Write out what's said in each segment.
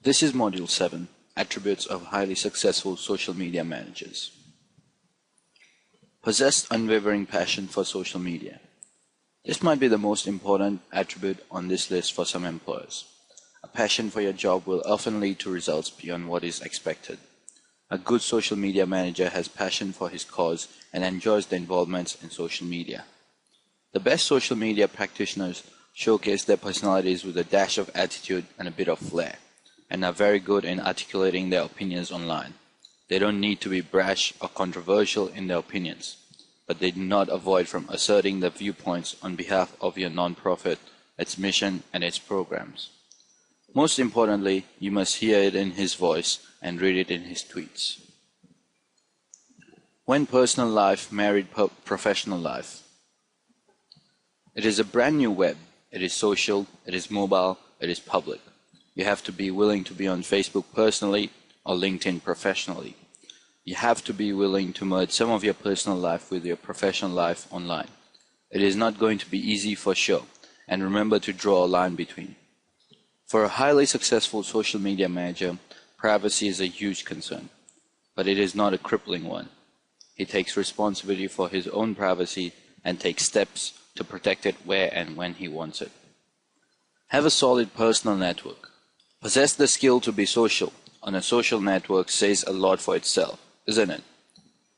This is Module 7, Attributes of Highly Successful Social Media Managers. Possess unwavering passion for social media. This might be the most important attribute on this list for some employers. A passion for your job will often lead to results beyond what is expected. A good social media manager has passion for his cause and enjoys the involvements in social media. The best social media practitioners showcase their personalities with a dash of attitude and a bit of flair, and are very good in articulating their opinions online. They don't need to be brash or controversial in their opinions, but they do not avoid from asserting their viewpoints on behalf of your non-profit, its mission, and its programs. Most importantly, you must hear it in his voice and read it in his tweets. When personal life married professional life. It is a brand new web. It is social, it is mobile, it is public. You have to be willing to be on Facebook personally or LinkedIn professionally. You have to be willing to merge some of your personal life with your professional life online. It is not going to be easy for sure, and remember to draw a line between. For a highly successful social media manager, privacy is a huge concern, but it is not a crippling one. He takes responsibility for his own privacy and takes steps to protect it where and when he wants it. Have a solid personal network. Possess the skill to be social on a social network says a lot for itself, isn't it?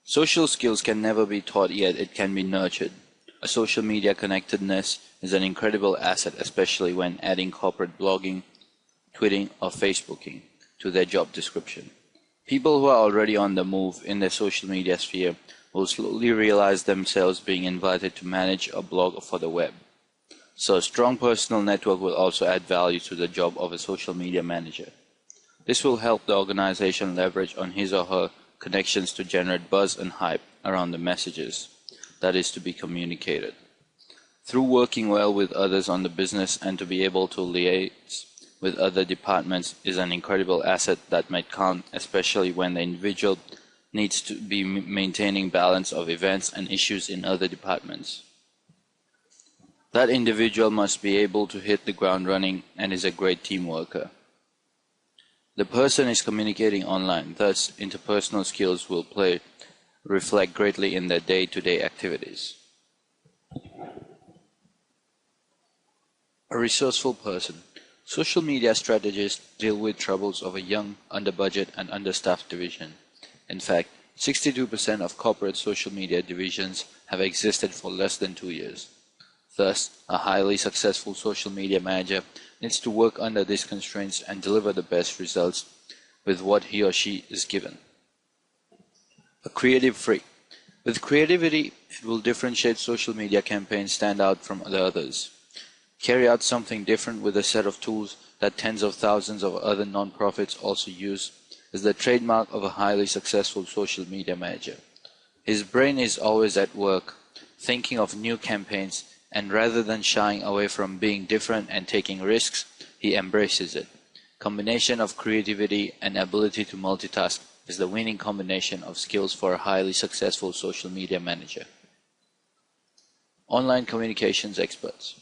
Social skills can never be taught, yet it can be nurtured. A social media connectedness is an incredible asset, especially when adding corporate blogging, tweeting, or Facebooking to their job description. People who are already on the move in their social media sphere will slowly realize themselves being invited to manage a blog for the web. So a strong personal network will also add value to the job of a social media manager. This will help the organization leverage on his or her connections to generate buzz and hype around the messages that is to be communicated. Through working well with others on the business and to be able to liaise with other departments is an incredible asset that might count, especially when the individual needs to be maintaining balance of events and issues in other departments. That individual must be able to hit the ground running and is a great team worker. The person is communicating online, thus interpersonal skills will reflect greatly in their day-to-day activities. A resourceful person. Social media strategists deal with troubles of a young, under-budget and understaffed division. In fact, 62% of corporate social media divisions have existed for less than 2 years. Thus, a highly successful social media manager needs to work under these constraints and deliver the best results with what he or she is given. A creative freak. With creativity, it will differentiate social media campaigns stand out from the others. Carry out something different with a set of tools that tens of thousands of other non-profits also use is the trademark of a highly successful social media manager. His brain is always at work, thinking of new campaigns, and rather than shying away from being different and taking risks, he embraces it. Combination of creativity and ability to multitask is the winning combination of skills for a highly successful social media manager. Online communications experts.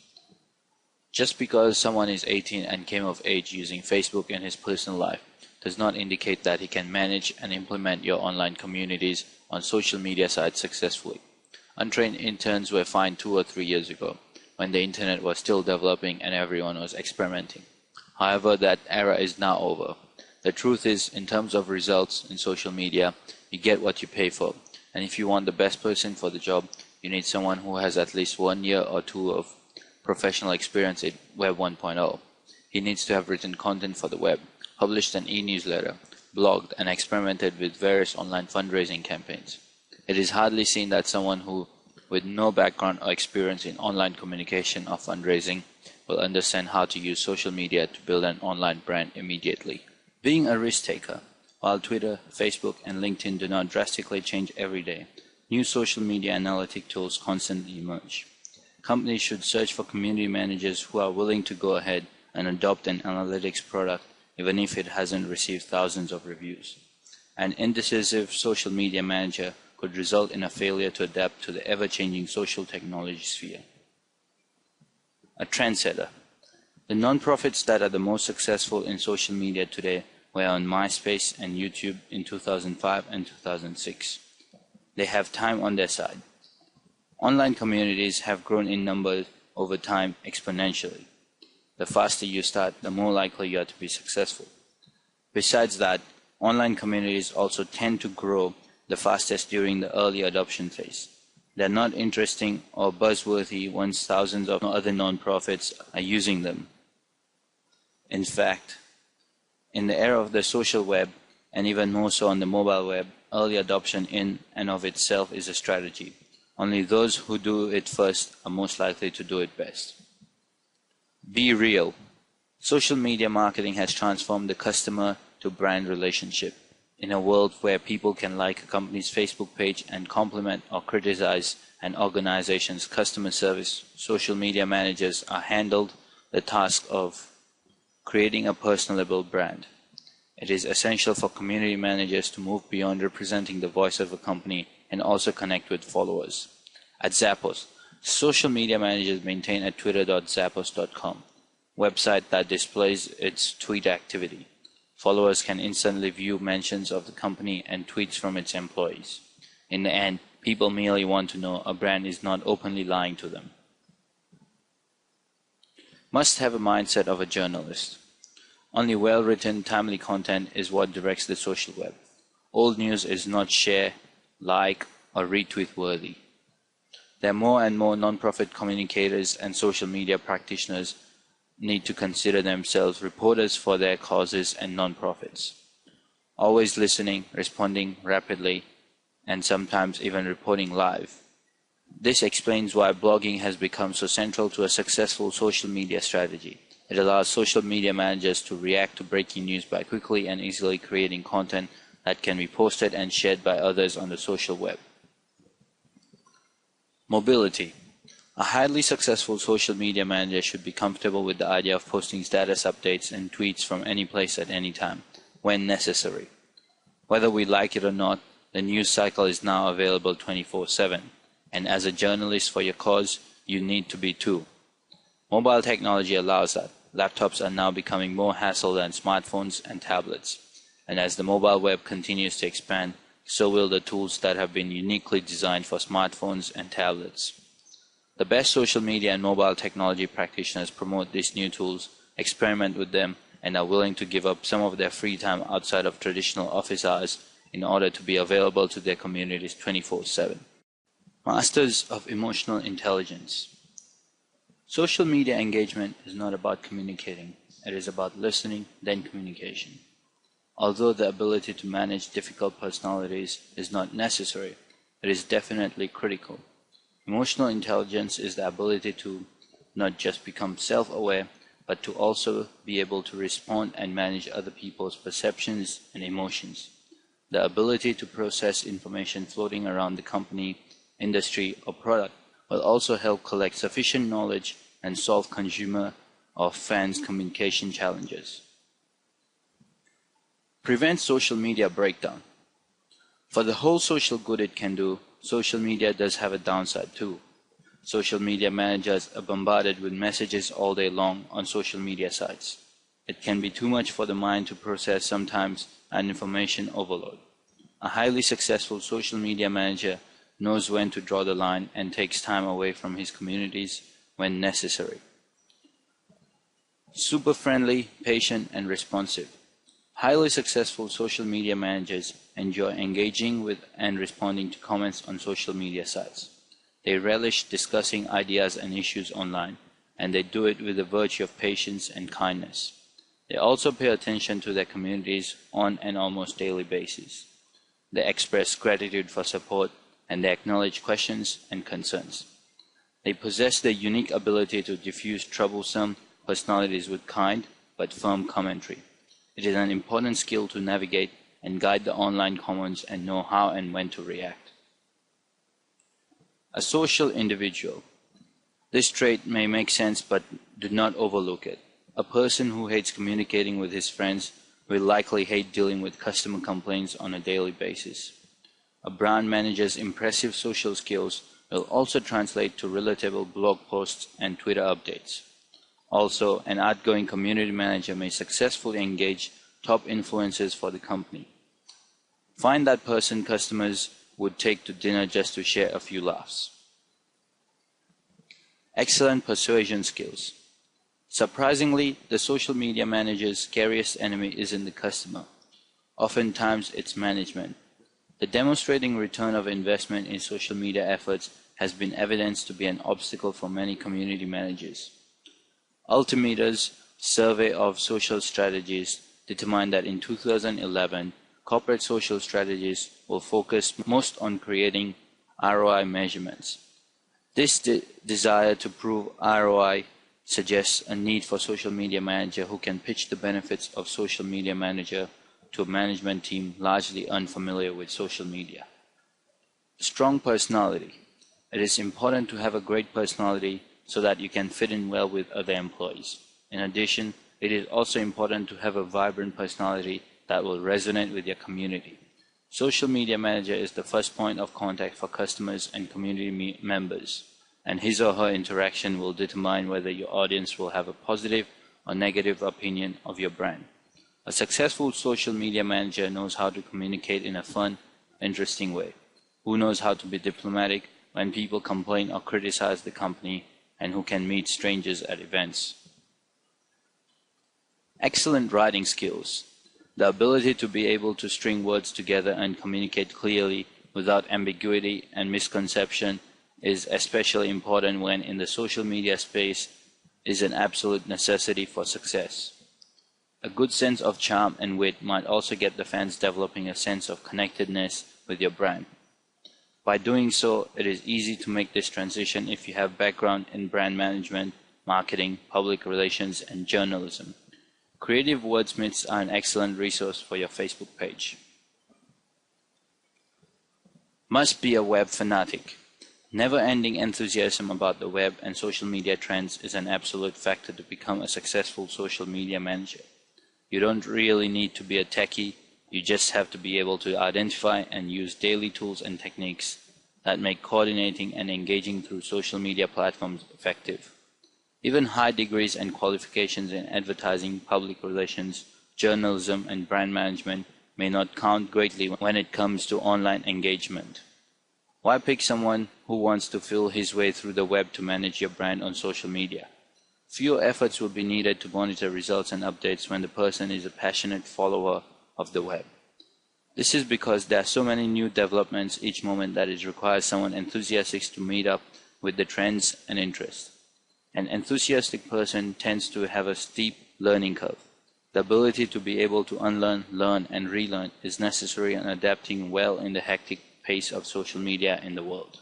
Just because someone is 18 and came of age using Facebook in his personal life does not indicate that he can manage and implement your online communities on social media sites successfully. Untrained interns were fined 2 or 3 years ago, when the internet was still developing and everyone was experimenting. However, that era is now over. The truth is, in terms of results in social media, you get what you pay for. And if you want the best person for the job, you need someone who has at least 1 year or 2 of professional experience in Web 1.0. He needs to have written content for the web, published an e-newsletter, blogged, and experimented with various online fundraising campaigns. It is hardly seen that someone who, with no background or experience in online communication or fundraising, will understand how to use social media to build an online brand immediately. Being a risk taker. While Twitter, Facebook, and LinkedIn do not drastically change every day, new social media analytic tools constantly emerge. Companies should search for community managers who are willing to go ahead and adopt an analytics product even if it hasn't received thousands of reviews. An indecisive social media manager could result in a failure to adapt to the ever-changing social technology sphere. A trendsetter. The nonprofits that are the most successful in social media today were on MySpace and YouTube in 2005 and 2006. They have time on their side. Online communities have grown in numbers over time exponentially. The faster you start, the more likely you are to be successful. Besides that, online communities also tend to grow the fastest during the early adoption phase. They're not interesting or buzzworthy once thousands of other nonprofits are using them. In fact, in the era of the social web, and even more so on the mobile web, early adoption in and of itself is a strategy. Only those who do it first are most likely to do it best. Be real. Social media marketing has transformed the customer to brand relationship. In a world where people can like a company's Facebook page and compliment or criticize an organization's customer service, social media managers are handled the task of creating a personable brand. It is essential for community managers to move beyond representing the voice of a company and also connect with followers. At Zappos, social media managers maintain a twitter.zappos.com website that displays its tweet activity. Followers can instantly view mentions of the company and tweets from its employees. In the end, people merely want to know a brand is not openly lying to them. Must have a mindset of a journalist. Only well-written, timely content is what directs the social web. Old news is not share, like, or retweet worthy. There are more and more non-profit communicators and social media practitioners need to consider themselves reporters for their causes and non-profits. Always listening, responding rapidly, and sometimes even reporting live. This explains why blogging has become so central to a successful social media strategy. It allows social media managers to react to breaking news by quickly and easily creating content that can be posted and shared by others on the social web. Mobility. A highly successful social media manager should be comfortable with the idea of posting status updates and tweets from any place at any time, when necessary. Whether we like it or not, the news cycle is now available 24/7. And as a journalist for your cause, you need to be too. Mobile technology allows that. Laptops are now becoming more hassle than smartphones and tablets. And as the mobile web continues to expand, so will the tools that have been uniquely designed for smartphones and tablets. The best social media and mobile technology practitioners promote these new tools, experiment with them, and are willing to give up some of their free time outside of traditional office hours in order to be available to their communities 24/7. Masters of emotional intelligence. Social media engagement is not about communicating. It is about listening, then communication. Although the ability to manage difficult personalities is not necessary, it is definitely critical. Emotional intelligence is the ability to not just become self-aware, but to also be able to respond and manage other people's perceptions and emotions. The ability to process information floating around the company, industry, or product will also help collect sufficient knowledge and solve consumer or fans' communication challenges. Prevent social media breakdown. For the whole social good it can do, social media does have a downside too. Social media managers are bombarded with messages all day long on social media sites. It can be too much for the mind to process sometimes, and information overload. A highly successful social media manager knows when to draw the line and takes time away from his communities when necessary. Super friendly, patient, and responsive. Highly successful social media managers enjoy engaging with and responding to comments on social media sites. They relish discussing ideas and issues online, and they do it with the virtue of patience and kindness. They also pay attention to their communities on an almost daily basis. They express gratitude for support, and they acknowledge questions and concerns. They possess the unique ability to diffuse troublesome personalities with kind but firm commentary. It is an important skill to navigate and guide the online commons and know how and when to react. A social individual. This trait may make sense, but do not overlook it. A person who hates communicating with his friends will likely hate dealing with customer complaints on a daily basis. A brand manager's impressive social skills will also translate to relatable blog posts and Twitter updates. Also, an outgoing community manager may successfully engage top influencers for the company. Find that person customers would take to dinner just to share a few laughs. Excellent persuasion skills. Surprisingly, the social media manager's scariest enemy isn't the customer. Oftentimes, it's management. The demonstrating return of investment in social media efforts has been evidenced to be an obstacle for many community managers. Altimeter's survey of social strategies determined that in 2011, corporate social strategies will focus most on creating ROI measurements. This desire to prove ROI suggests a need for social media manager who can pitch the benefits of social media manager to a management team largely unfamiliar with social media. Strong personality. It is important to have a great personality so that you can fit in well with other employees. In addition, it is also important to have a vibrant personality that will resonate with your community. Social media manager is the first point of contact for customers and community members, and his or her interaction will determine whether your audience will have a positive or negative opinion of your brand. A successful social media manager knows how to communicate in a fun, interesting way, who knows how to be diplomatic when people complain or criticize the company, and who can meet strangers at events. Excellent writing skills. The ability to be able to string words together and communicate clearly without ambiguity and misconception is especially important when in the social media space is an absolute necessity for success. A good sense of charm and wit might also get the fans developing a sense of connectedness with your brand. By doing so, it is easy to make this transition if you have background in brand management, marketing, public relations, and journalism. Creative wordsmiths are an excellent resource for your Facebook page. Must be a web fanatic. Never-ending enthusiasm about the web and social media trends is an absolute factor to become a successful social media manager. You don't really need to be a techie, you just have to be able to identify and use daily tools and techniques that make coordinating and engaging through social media platforms effective. Even high degrees and qualifications in advertising, public relations, journalism, and brand management may not count greatly when it comes to online engagement. Why pick someone who wants to feel his way through the web to manage your brand on social media? Fewer efforts will be needed to monitor results and updates when the person is a passionate follower of the web. This is because there are so many new developments each moment that it requires someone enthusiastic to meet up with the trends and interests. An enthusiastic person tends to have a steep learning curve. The ability to be able to unlearn, learn, and relearn is necessary in adapting well in the hectic pace of social media in the world.